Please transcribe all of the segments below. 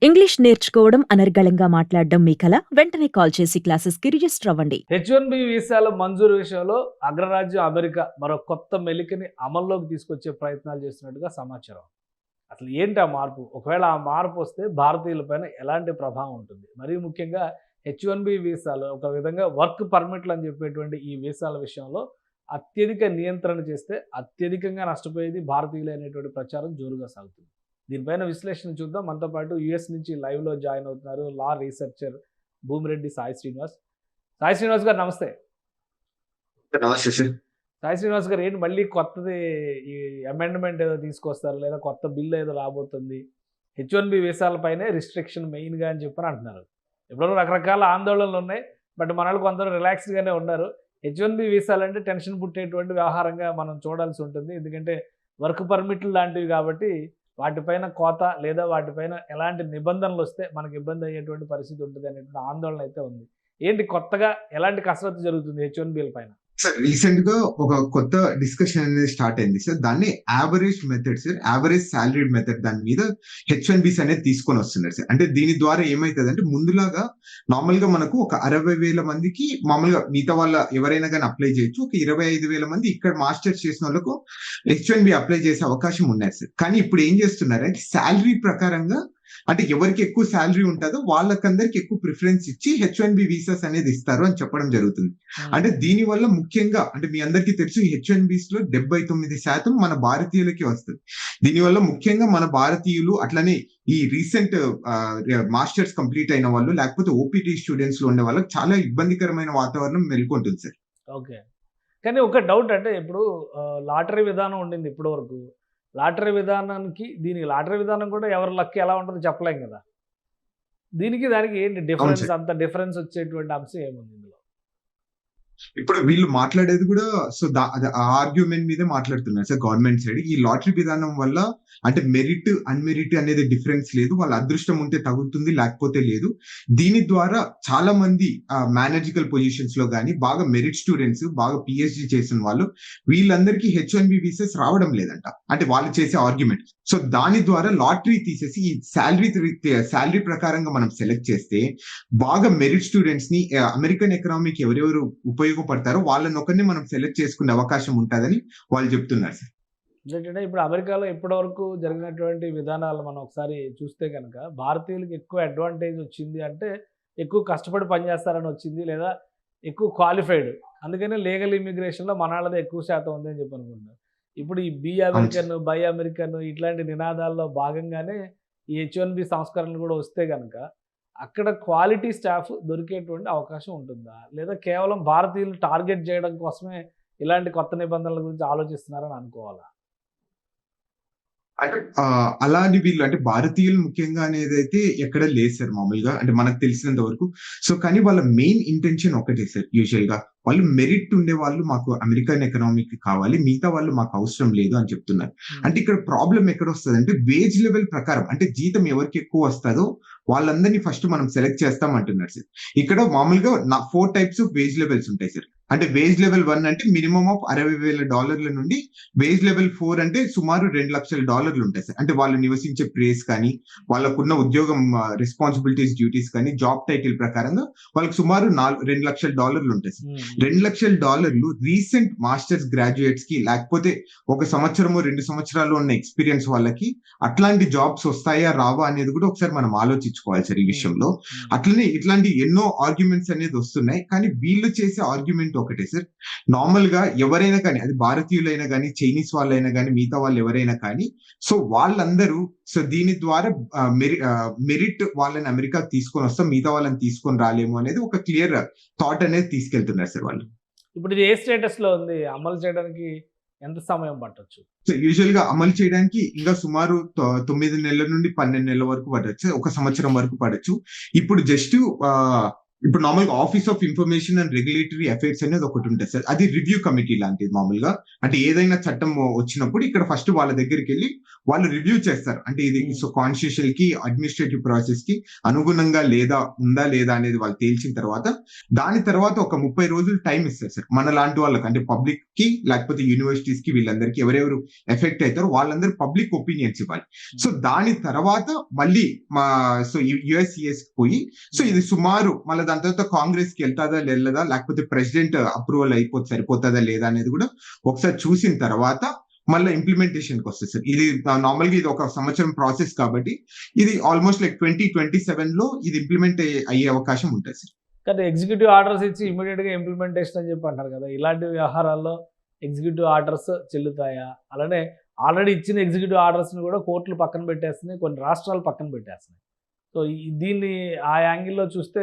English నేర్చుకోవడం, అనర్గళంగా మాట్లాడడం మీ కల? వెంటనే కాల్ చేసి క్లాసెస్‌కి రిజిస్టర్ అవ్వండి. H1B వీసాల మంజూరు విషయంలో అగ్రరాజ్యం అమెరికా మరో కొత్త మెలికని అమల్లోకి తీసుకొచ్చే ప్రయత్నాలు చేస్తున్నట్టుగా సమాచారం. అసలు ఏంటి ఆ మార్పు? ఒకవేళ ఆ మార్పు వస్తే భారతీయులపైన ఎలాంటి ప్రభావం ఉంటుంది? మరీ ముఖ్యంగా H1B వీసాలు ఒక విధంగా వర్క్ పర్మిట్లు అని చెప్పేటువంటి ఈ వీసాల విషయంలో అత్యధిక నియంత్రణ చేస్తే అత్యధికంగా నష్టపోయేది భారతీయులే అనేటువంటి ప్రచారం జోరుగా సాగుతుంది. దీనిపైన విశ్లేషణ చూద్దాం. మనతో పాటు యూఎస్ నుంచి లైవ్‌లో జాయిన్ అవుతున్నారు లా రీసెర్చర్ భూమిరెడ్డి సాయి శ్రీనివాస్. సాయి శ్రీనివాస్ గారు నమస్తే. నమస్తే సార్. సాయి శ్రీనివాస్ గారు ఏంటి మళ్ళీ కొత్తది ఈ అమెండ్మెంట్ ఏదో తీసుకొస్తారు లేదా కొత్త బిల్ ఏదో రాబోతుంది. H1B వీసాల పైనే రిస్ట్రిక్షన్ మెయిన్‌గా అని చెప్పని అంటున్నారు. ఇప్పటివరకు రకరకాల ఆందోళనలు ఉన్నాయి. బట్ మనోళ్ళు కొందరు రిలాక్స్డ్‌గానే ఉన్నారు. H1B వీసాలంటే టెన్షన్ పుట్టేటువంటి వ్యవహారంగా మనం చూడాల్సి ఉంటుంది. ఎందుకంటే వర్క్ పర్మిట్లు లాంటివి కాబట్టి వాటిపైన కోత లేదా వాటిపైన ఎలాంటి నిబంధనలు వస్తే మనకి ఇబ్బంది అయ్యేటువంటి పరిస్థితి ఉంటుంది అనేటువంటి ఆందోళన అయితే ఉంది. ఏంటి కొత్తగా ఎలాంటి కసరత్తు జరుగుతుంది H1Bల పైన? సార్ రీసెంట్ గా ఒక కొత్త డిస్కషన్ అనేది స్టార్ట్ అయింది సార్. దాన్ని average method sir, average salary method దాని మీద H1Bs అనేది తీసుకొని వస్తున్నారు సార్. అంటే దీని ద్వారా ఏమైతుంది అంటే ముందులాగా నార్మల్ గా మనకు ఒక 60,000 మందికి మామూలుగా మిగతా వాళ్ళ ఎవరైనా కానీ అప్లై చేయొచ్చు. ఒక 25,000 మంది ఇక్కడ మాస్టర్స్ చేసిన వాళ్ళకు H1B అప్లై చేసే అవకాశం ఉన్నాయి సార్. కానీ ఇప్పుడు ఏం చేస్తున్నారంటే శాలరీ ప్రకారంగా అంటే ఎవరికి ఎక్కువ శాలరీ ఉంటుందో వాళ్ళకందరికి ఎక్కువ ప్రిఫరెన్స్ ఇచ్చి H1B వీసాస్ అనేది ఇస్తారు అని చెప్పడం జరుగుతుంది. అంటే దీని వల్ల ముఖ్యంగా అంటే మీ అందరికీ తెలుసు H1Bs లో 79% మన భారతీయులకి వస్తుంది. దీనివల్ల ముఖ్యంగా మన భారతీయులు అట్లనే ఈ రీసెంట్ మాస్టర్స్ కంప్లీట్ అయిన వాళ్ళు లేకపోతే ఓపీటీ స్టూడెంట్స్ లో ఉండే వాళ్ళకి చాలా ఇబ్బందికరమైన వాతావరణం నెలకొంటుంది సార్. ఓకే. కానీ ఒక డౌట్ అంటే ఇప్పుడు లాటరీ విధానం ఉండింది ఇప్పటి వరకు. లాటరీ విధానానికి దీనికి లాటరీ విధానం కూడా ఎవరి లక్ ఎలా ఉంటుందో చెప్పలేం కదా. దీనికి దానికి ఏంటి డిఫరెన్స్? అంత డిఫరెన్స్ వచ్చేటువంటి అంశం ఏముంది ఇందులో? ఇప్పుడు వీళ్ళు మాట్లాడేది కూడా సో ఆ ఆర్గ్యుమెంట్ మీదే మాట్లాడుతున్నారు సార్ గవర్నమెంట్ సైడ్. ఈ లాటరీ విధానం వల్ల అంటే మెరిట్ అన్మెరిట్ అనేది డిఫరెన్స్ లేదు. వాళ్ళ అదృష్టం ఉంటే తగులుతుంది లేకపోతే లేదు. దీని ద్వారా చాలా మంది మేనేజికల్ పొజిషన్స్ లో కానీ బాగా మెరిట్ స్టూడెంట్స్ బాగా PhD చేసిన వాళ్ళు వీళ్ళందరికీ H1B వీసాస్ రావడం లేదంట. అంటే వాళ్ళు చేసే ఆర్గ్యుమెంట్. సో దాని ద్వారా లాటరీ తీసేసి ఈ శాలరీ ప్రకారంగా మనం సెలెక్ట్ చేస్తే బాగా మెరిట్ స్టూడెంట్స్ ని అమెరికన్ ఎకనామీకి ఎవరెవరు ఉపయోగపడతారో వాళ్ళని ఒకరిని మనం సెలెక్ట్ చేసుకునే అవకాశం ఉంటుందని వాళ్ళు చెప్తున్నారు సార్. ఏంటంటే ఇప్పుడు అమెరికాలో ఇప్పటివరకు జరిగినటువంటి విధానాలు మనం ఒకసారి చూస్తే కనుక భారతీయులకు ఎక్కువ అడ్వాంటేజ్ వచ్చింది అంటే ఎక్కువ కష్టపడి పనిచేస్తారని వచ్చింది లేదా ఎక్కువ క్వాలిఫైడ్. అందుకనే లీగల్ ఇమిగ్రేషన్లో మనాళ్ళదే ఎక్కువ శాతం ఉంది అని చెప్పి అనుకుంటున్నారు. ఇప్పుడు ఈ బీ అమెరికన్ బై అమెరికన్ ఇట్లాంటి నినాదాల్లో భాగంగానే ఈ H1B సంస్కరణలు కూడా వస్తే కనుక అక్కడ క్వాలిటీ స్టాఫ్ దొరికేటువంటి అవకాశం ఉంటుందా? లేదా కేవలం భారతీయులు టార్గెట్ చేయడం కోసమే ఇలాంటి కొత్త నిబంధనల గురించి ఆలోచిస్తున్నారని అనుకోవాలా? అంటే అలాంటి వీళ్ళు అంటే భారతీయులు ముఖ్యంగా అనేది అయితే ఎక్కడ లేదు సార్ మామూలుగా అంటే మనకు తెలిసినంత వరకు. సో కానీ వాళ్ళ మెయిన్ ఇంటెన్షన్ ఒకటే సార్. యూజువల్ గా వాళ్ళు మెరిట్ ఉండే వాళ్ళు మాకు అమెరికన్ ఎకనామిక్ కావాలి, మిగతా వాళ్ళు మాకు అవసరం లేదు అని చెప్తున్నారు. అంటే ఇక్కడ ప్రాబ్లం ఎక్కడ వస్తుంది అంటే వేజ్ లెవెల్ ప్రకారం అంటే జీతం ఎవరికి ఎక్కువ వస్తుందో వాళ్ళందరినీ ఫస్ట్ మనం సెలెక్ట్ చేస్తాం అంటున్నారు సార్. ఇక్కడ మామూలుగా 4 టైప్స్ ఆఫ్ వేజ్ లెవెల్స్ ఉంటాయి సార్. అంటే వేజ్ లెవెల్ 1 అంటే మినిమం ఆఫ్ $60,000 నుండి వేజ్ లెవెల్ 4 అంటే సుమారు $2,00,000 ఉంటాయి సార్. అంటే వాళ్ళు నివసించే ప్లేస్ కానీ వాళ్ళకున్న ఉద్యోగం రెస్పాన్సిబిలిటీస్ డ్యూటీస్ కానీ జాబ్ టైటిల్ ప్రకారంగా వాళ్ళకి సుమారు $2,00,000 ఉంటాయి సార్. $2,00,000 రీసెంట్ మాస్టర్స్ గ్రాడ్యుయేట్స్ కి లేకపోతే 1 సంవత్సరము 2 సంవత్సరాలు ఉన్న ఎక్స్పీరియన్స్ వాళ్ళకి అట్లాంటి జాబ్స్ వస్తాయా రావా అనేది కూడా ఒకసారి మనం ఆలోచించుకోవాలి సార్ ఈ విషయంలో. అట్లనే ఇట్లాంటి ఎన్నో ఆర్గ్యుమెంట్స్ అనేది వస్తున్నాయి. కానీ వీళ్ళు చేసే ఆర్గ్యుమెంట్ ఒకటే సార్. నార్మల్ గా ఎవరైనా కానీ అది భారతీయులైనా కానీ చైనీస్ వాళ్ళైనా కానీ మిగతా వాళ్ళు ఎవరైనా కానీ సో వాళ్ళందరూ సో దీని ద్వారా మెరిట్ వాళ్ళని అమెరికాకి తీసుకొని వస్తాం, మిగతా వాళ్ళని తీసుకొని రాలేము అనేది ఒక క్లియర్ థాట్ అనేది తీసుకెళ్తున్నారు సార్ వాళ్ళు. ఇప్పుడు ఇది ఏ స్టేటస్ లో ఉంది? అమలు చేయడానికి ఎంత సమయం పట్టొచ్చు? సో యూజువల్ గా అమలు చేయడానికి ఇంకా సుమారు 9 నెలల నుండి 12 నెలల వరకు పడవచ్చు, 1 సంవత్సరం వరకు పడచ్చు. ఇప్పుడు జస్ట్ ఇప్పుడు నార్మల్గా office of information and regulatory affairs అనేది ఒకటి ఉంటుంది సార్. అది రివ్యూ కమిటీ లాంటిది మామూలుగా. అంటే ఏదైనా చట్టం వచ్చినప్పుడు ఇక్కడ ఫస్ట్ వాళ్ళ దగ్గరికి వెళ్ళి వాళ్ళు రివ్యూ చేస్తారు. అంటే ఇది సో కాన్స్టిట్యూషన్ కి అడ్మినిస్ట్రేటివ్ ప్రాసెస్ కి అనుగుణంగా ఉందా లేదా అనేది వాళ్ళు తేల్చిన తర్వాత దాని తర్వాత ఒక 30 రోజులు టైం ఇస్తారు సార్. మన లాంటి వాళ్ళకి అంటే పబ్లిక్ కి లేకపోతే యూనివర్సిటీస్ కి వీళ్ళందరికీ ఎవరెవరు ఎఫెక్ట్ అవుతారో వాళ్ళందరూ పబ్లిక్ ఒపీనియన్స్ ఇవ్వాలి. సో దాని తర్వాత మళ్ళీ సో యుఎస్సిఎస్ పోయి సో ఇది సుమారు మళ్ళీ దాని తర్వాత కాంగ్రెస్ కి వెళ్తాదా వెళ్ళదా లేకపోతే ప్రెసిడెంట్ అప్రూవల్ సరిపోతుందా లేదా అనేది కూడా ఒకసారి చూసిన తర్వాత మళ్ళీ ఇంప్లిమెంటేషన్ కి వస్తుంది సార్. ఇది నార్మల్ గా ఇది ఒక సంవత్సరం ప్రాసెస్ కాబట్టి ఇది ఆల్మోస్ట్ లైక్ 2027 లో ఇది ఇంప్లిమెంట్ అయ్యే అవకాశం ఉంటుంది సార్. కానీ ఎగ్జిక్యూటివ్ ఆర్డర్స్ ఇచ్చి ఇమీడియట్ గా ఇంప్లిమెంటేషన్ అని చెప్పి అంటారు కదా, ఇలాంటి వ్యవహారాల్లో ఎగ్జిక్యూటివ్ ఆర్డర్స్ చెల్లుతాయా? అలానే ఆల్రెడీ ఇచ్చిన ఎగ్జిక్యూటివ్ ఆర్డర్స్ ని కూడా కోర్టులు పక్కన పెట్టేస్తున్నాయి, కొన్ని రాష్ట్రాలు పక్కన పెట్టేస్తున్నాయి. సో దీన్ని ఆ యాంగిల్లో చూస్తే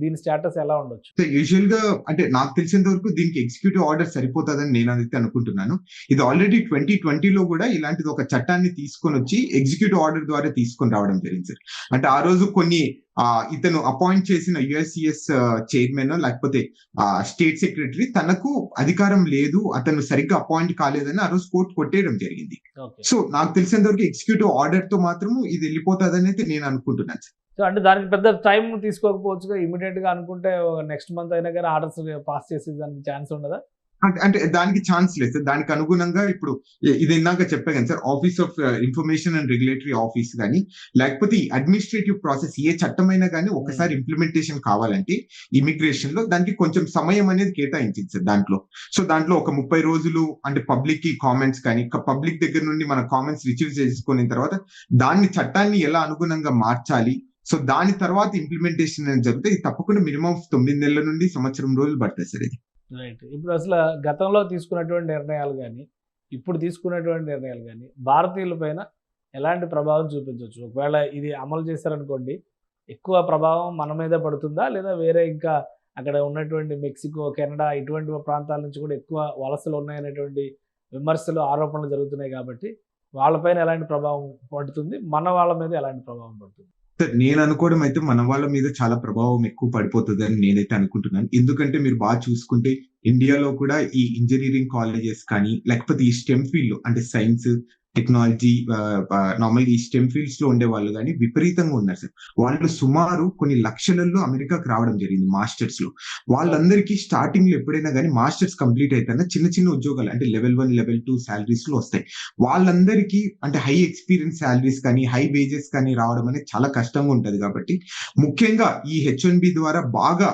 దీని స్టేటస్ ఎలా ఉండొచ్చు? సో యూజువల్ గా అంటే నాకు తెలిసినంత వరకు దీనికి ఎగ్జిక్యూటివ్ ఆర్డర్ సరిపోతుందని నేను అయితే అనుకుంటున్నాను. ఇది ఆల్రెడీ 2020లో కూడా ఇలాంటిది ఒక చట్టాన్ని తీసుకొని వచ్చి ఎగ్జిక్యూటివ్ ఆర్డర్ ద్వారా తీసుకొని రావడం జరిగింది సార్. అంటే ఆ రోజు కొన్ని ఇతను అపాయింట్ చేసిన యుఎస్సిఎస్ చైర్మన్ లేకపోతే స్టేట్ సెక్రటరీ తనకు అధికారం లేదు, అతను సరిగ్గా అపాయింట్ కాలేదని ఆ రోజు కోర్టు కొట్టేయడం జరిగింది. సో నాకు తెలిసినంత వరకు ఎగ్జిక్యూటివ్ ఆర్డర్ తో మాత్రము ఇది వెళ్ళిపోతుందని అయితే నేను అనుకుంటున్నాను సార్. సో అంటే దానికి పెద్ద టైం తీసుకోకపోవచ్చుగా, ఇమీడియట్ గా అనుకుంటే నెక్స్ట్ మంత్ అయినా కానీ ఆర్డర్స్ పాస్ చేసే దానికి ఛాన్స్ ఉండదా? అంటే దానికి ఛాన్స్ లేదు సార్. దానికి అనుగుణంగా ఇప్పుడు ఇది ఇందాక చెప్పాను sir, office of information and regulatory office కానీ లేకపోతే ఈ అడ్మినిస్ట్రేటివ్ ప్రాసెస్ ఏ చట్టమైనా కానీ ఒకసారి ఇంప్లిమెంటేషన్ కావాలంటే ఇమిగ్రేషన్ లో దానికి కొంచెం సమయం అనేది కేటాయించింది సార్ దాంట్లో. సో దాంట్లో ఒక 30 రోజులు అంటే పబ్లిక్ కి కామెంట్స్ కానీ పబ్లిక్ దగ్గర నుండి మన కామెంట్స్ రిసీవ్ చేసుకున్న తర్వాత దాన్ని చట్టాన్ని ఎలా అనుగుణంగా మార్చాలి, సో దాని తర్వాత ఇంప్లిమెంటేషన్ అనేది జరిగితే ఇది తప్పకుండా మినిమం 9 నెలల నుండి సంవత్సరం రోజులు పడుతుంది సార్ ఇది. రైట్. ఇప్పుడు అసలు గతంలో తీసుకున్నటువంటి నిర్ణయాలు కానీ ఇప్పుడు తీసుకున్నటువంటి నిర్ణయాలు కానీ భారతీయుల పైన ఎలాంటి ప్రభావం చూపించవచ్చు? ఒకవేళ ఇది అమలు చేశారనుకోండి, ఎక్కువ ప్రభావం మన మీదే పడుతుందా, లేదా వేరే ఇంకా అక్కడ ఉన్నటువంటి మెక్సికో, కెనడా ఇటువంటి ప్రాంతాల నుంచి కూడా ఎక్కువ వలసలు ఉన్నాయనేటువంటి విమర్శలు, ఆరోపణలు జరుగుతున్నాయి కాబట్టి వాళ్ళపైన ఎలాంటి ప్రభావం పడుతుంది, మన వాళ్ళ మీద ఎలాంటి ప్రభావం పడుతుంది? సార్ నేను అనుకోవడం అయితే మన వాళ్ళ మీద చాలా ప్రభావం ఎక్కువ పడిపోతుంది అని నేనైతే అనుకుంటున్నాను. ఎందుకంటే మీరు బాగా చూసుకుంటే ఇండియాలో కూడా ఈ ఇంజనీరింగ్ కాలేజెస్ కానీ లేకపోతే ఈ స్టెమ్ ఫీల్డ్ అంటే సైన్స్, టెక్నాలజీ, నార్మల్గా ఈ స్టెమ్ ఫీల్డ్స్ లో ఉండే వాళ్ళు కానీ విపరీతంగా ఉన్నారు సార్. వాళ్ళు సుమారు కొన్ని లక్షలలో అమెరికాకి రావడం జరిగింది మాస్టర్స్ లో. వాళ్ళందరికీ స్టార్టింగ్ లో ఎప్పుడైనా కానీ మాస్టర్స్ కంప్లీట్ అయితే చిన్న చిన్న ఉద్యోగాలు అంటే లెవెల్ 1, లెవెల్ 2 శాలరీస్ లో వస్తాయి. వాళ్ళందరికీ అంటే హై ఎక్స్పీరియన్స్ శాలరీస్ కానీ హై వేజెస్ కానీ రావడం అనేది చాలా కష్టంగా ఉంటది. కాబట్టి ముఖ్యంగా ఈ H1B ద్వారా బాగా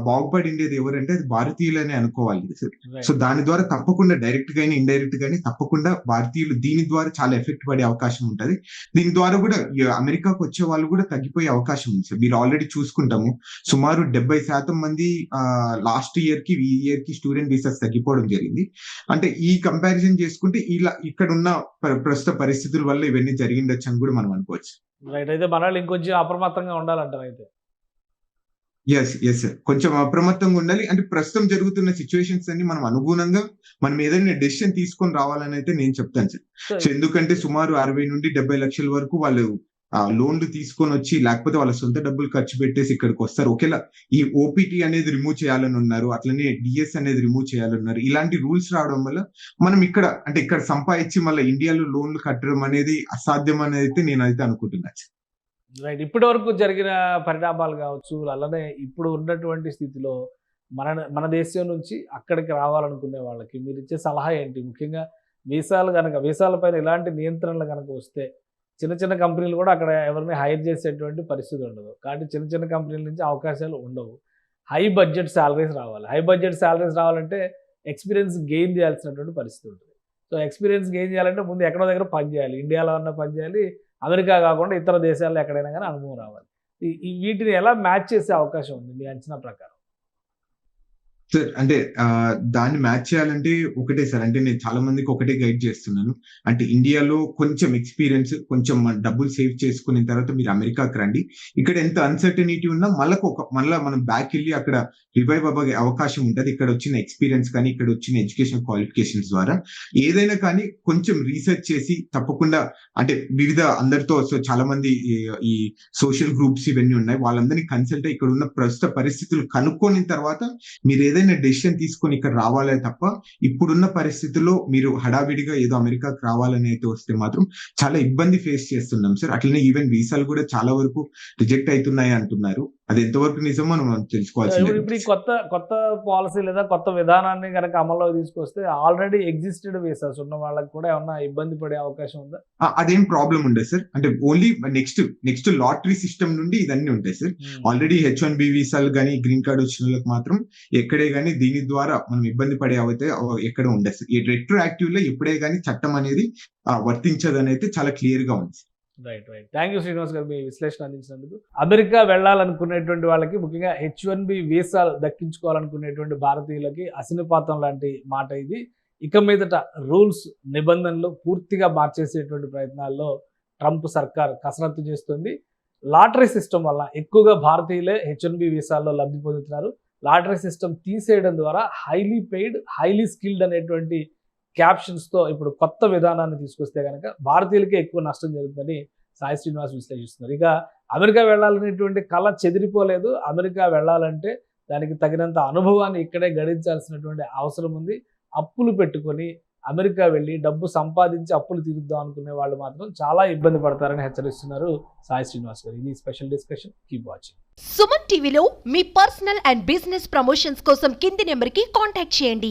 బాగుపడిండేది ఎవరంటే అది భారతీయులనే అనుకోవాలి సార్. సో దాని ద్వారా తప్పకుండా డైరెక్ట్ గానీ ఇండైరెక్ట్ గానీ తప్పకుండా భారతీయులు దీని ద్వారా చాలా ఎఫెక్ట్ పడే అవకాశం ఉంటది. దీని ద్వారా కూడా అమెరికాకు వచ్చే వాళ్ళు కూడా తగ్గిపోయే అవకాశం ఉంది సార్. మీరు ఆల్రెడీ చూసుకుంటాము సుమారు 70% మంది లాస్ట్ ఇయర్ కి ఈ ఇయర్ కి స్టూడెంట్ వీసాస్ తగ్గిపోవడం జరిగింది. అంటే ఈ కంపారిజన్ చేసుకుంటే ఇలా ఇక్కడ ఉన్న ప్రస్తుత పరిస్థితుల వల్ల ఇవన్నీ జరిగిండొచ్చు అని కూడా మనం అనుకోవచ్చు. రైట్. అయితే మన వాళ్ళు ఇంకొంచెం అప్రమత్తంగా ఉండాలంటారు అయితే. ఎస్ సార్, కొంచెం అప్రమత్తంగా ఉండాలి. అంటే ప్రస్తుతం జరుగుతున్న సిచ్యువేషన్స్ అన్ని మనం అనుగుణంగా మనం ఏదైనా డెసిషన్ తీసుకొని రావాలని అయితే నేను చెప్తాను సార్. సో ఎందుకంటే సుమారు 60 నుండి 70 లక్షల వరకు వాళ్ళు లోన్లు తీసుకొని వచ్చి లేకపోతే వాళ్ళ సొంత డబ్బులు ఖర్చు పెట్టేసి ఇక్కడికి వస్తారు. ఒకేలా ఈ ఓపీటీ అనేది రిమూవ్ చేయాలని ఉన్నారు, అట్లనే డిఎస్ అనేది రిమూవ్ చేయాలన్నారు. ఇలాంటి రూల్స్ రావడం వల్ల మనం ఇక్కడ సంపాదించి మళ్ళీ ఇండియాలో లోన్లు కట్టడం అనేది అసాధ్యం అనేది అయితే నేనైతే అనుకుంటున్నాను. రైట్. ఇప్పటి వరకు జరిగిన పరిణామాలు కావచ్చు, అలానే ఇప్పుడు ఉన్నటువంటి స్థితిలో మన దేశం నుంచి అక్కడికి రావాలనుకునే వాళ్ళకి మీరు ఇచ్చే సలహా ఏంటి? ముఖ్యంగా వీసాల పైన ఇలాంటి నియంత్రణలు కనుక వస్తే చిన్న చిన్న కంపెనీలు కూడా అక్కడ ఎవరిని హైర్ చేసేటువంటి పరిస్థితి ఉండదు. కాబట్టి చిన్న చిన్న కంపెనీల నుంచి అవకాశాలు ఉండవు. హై బడ్జెట్ శాలరీస్ రావాలి. హై బడ్జెట్ శాలరీస్ రావాలంటే ఎక్స్పీరియన్స్ గెయిన్ చేయాల్సినటువంటి పరిస్థితి ఉంటుంది. సో ఎక్స్పీరియన్స్ గెయిన్ చేయాలంటే ముందు ఎక్కడో దగ్గర పని చేయాలి. ఇండియాలో అన్న పని చేయాలి, అమెరికా కాకుండా ఇతర దేశాల్లో ఎక్కడైనా కానీ అనుభవం రావాలి. వీటిని ఎలా మ్యాచ్ చేసే అవకాశం ఉంది మీ అంచనా ప్రకారం? సార్ అంటే దాన్ని మ్యాచ్ చేయాలంటే ఒకటే సార్. అంటే నేను చాలా మందికి ఒకటే గైడ్ చేస్తున్నాను. అంటే ఇండియాలో కొంచెం ఎక్స్‌పీరియన్స్, కొంచెం మన డబ్బులు సేవ్ చేసుకున్న తర్వాత మీరు అమెరికాకి రండి. ఇక్కడ ఎంత అన్‌సర్టెనిటీ ఉన్నా మళ్ళా మనం బ్యాకెళ్ళి అక్కడ రివైవ్ అవ్వే అవకాశం ఉంటది. ఇక్కడ వచ్చిన ఎక్స్‌పీరియన్స్ కానీ, ఇక్కడ వచ్చిన ఎడ్యుకేషన్ క్వాలిఫికేషన్స్ ద్వారా. ఏదైనా కానీ కొంచెం రీసెర్చ్ చేసి తప్పకుండా అంటే అందరితో చాలా మంది ఈ సోషల్ గ్రూప్స్ ఇవన్నీ ఉన్నాయి. వాళ్ళందరినీ కన్సల్ట్ అయ్యి ఇక్కడ ఉన్న ప్రస్తుత పరిస్థితులు కనుక్కొనిన తర్వాత మీరు ఏదైనా డెసిషన్ తీసుకొని ఇక్కడ రావాలే తప్ప, ఇప్పుడున్న పరిస్థితుల్లో మీరు హడావిడిగా ఏదో అమెరికాకి రావాలని అయితే వస్తే మాత్రం చాలా ఇబ్బంది ఫేస్ చేస్తున్నాం సార్. అట్లనే ఈవెన్ వీసాలు కూడా చాలా వరకు రిజెక్ట్ అయితున్నాయి అంటున్నారు. అది ఎంతవరకు నిజమో మనం తెలుసుకోవాల్సిందే. ఇప్పుడు ఈ కొత్త పాలసీ లేదా కొత్త విధానాన్ని కనుక అమల్లోకి తీసుకొస్తే ఆల్రెడీ ఎగ్జిస్టెడ్ వీసాస్ ఉన్న వాళ్ళకి కూడా ఏమన్నా ఇబ్బంది పడే అవకాశం ఉందా? అదేం ప్రాబ్లం ఉండదు సార్. అంటే ఓన్లీ నెక్స్ట్ లాటరీ సిస్టమ్ నుండి ఇదన్నీ ఉంటాయి సార్. ఆల్రెడీ H1B వీసాలు గానీ, గ్రీన్ కార్డ్ వచ్చిన వాళ్ళకి మాత్రం ఎక్కడే గానీ దీని ద్వారా మనం ఇబ్బంది పడే ఎక్కడ ఉండదు సార్. ఈ రెట్రోయాక్టివ్ లో ఎప్పుడే గానీ చట్టం అనేది వర్తించదని అయితే చాలా క్లియర్ గా ఉంది. రైట్. థ్యాంక్ యూ శ్రీనివాస్ గారు, మీ విశ్లేషణ అందించినందుకు. అమెరికా వెళ్ళాలనుకునేటువంటి వాళ్ళకి, ముఖ్యంగా H1B వీసాలు దక్కించుకోవాలనుకునేటువంటి భారతీయులకి అశనిపాతం లాంటి మాట ఇది. ఇక మీదట రూల్స్, నిబంధనలు పూర్తిగా మార్చేసేటువంటి ప్రయత్నాల్లో ట్రంప్ సర్కార్ కసరత్తు చేస్తుంది. లాటరీ సిస్టమ్ వల్ల ఎక్కువగా భారతీయులే H1B వీసాల్లో లబ్ధి పొందుతున్నారు. లాటరీ సిస్టమ్ తీసేయడం ద్వారా హైలీ పెయిడ్, హైలీ స్కిల్డ్ అనేటువంటి క్యాప్షన్స్తో ఇప్పుడు కొత్త విధానాన్ని తీసుకొస్తే కనుక భారతీయులకే ఎక్కువ నష్టం జరుగుతుందని సాయి శ్రీనివాస్ విశ్లేషిస్తున్నారు. ఇక అమెరికా వెళ్ళాలనేటువంటి కళ చెదిరిపోలేదు. అమెరికా వెళ్ళాలంటే దానికి తగినంత అనుభవాన్ని ఇక్కడే గడించాల్సినటువంటి అవసరం ఉంది. అప్పులు పెట్టుకొని అమెరికా వెళ్ళి డబ్బు సంపాదించి అప్పులు తీరుద్దాం అనుకునే వాళ్ళు మాత్రం చాలా ఇబ్బంది పడతారని హెచ్చరిస్తున్నారు సాయి శ్రీనివాస్ గారు. ఇది special discussion. Keep watching. Suman టీవీలో మీ పర్సనల్ అండ్ బిజినెస్ ప్రమోషన్స్ కోసం కింది నెంబర్కి కాంటాక్ట్ చేయండి.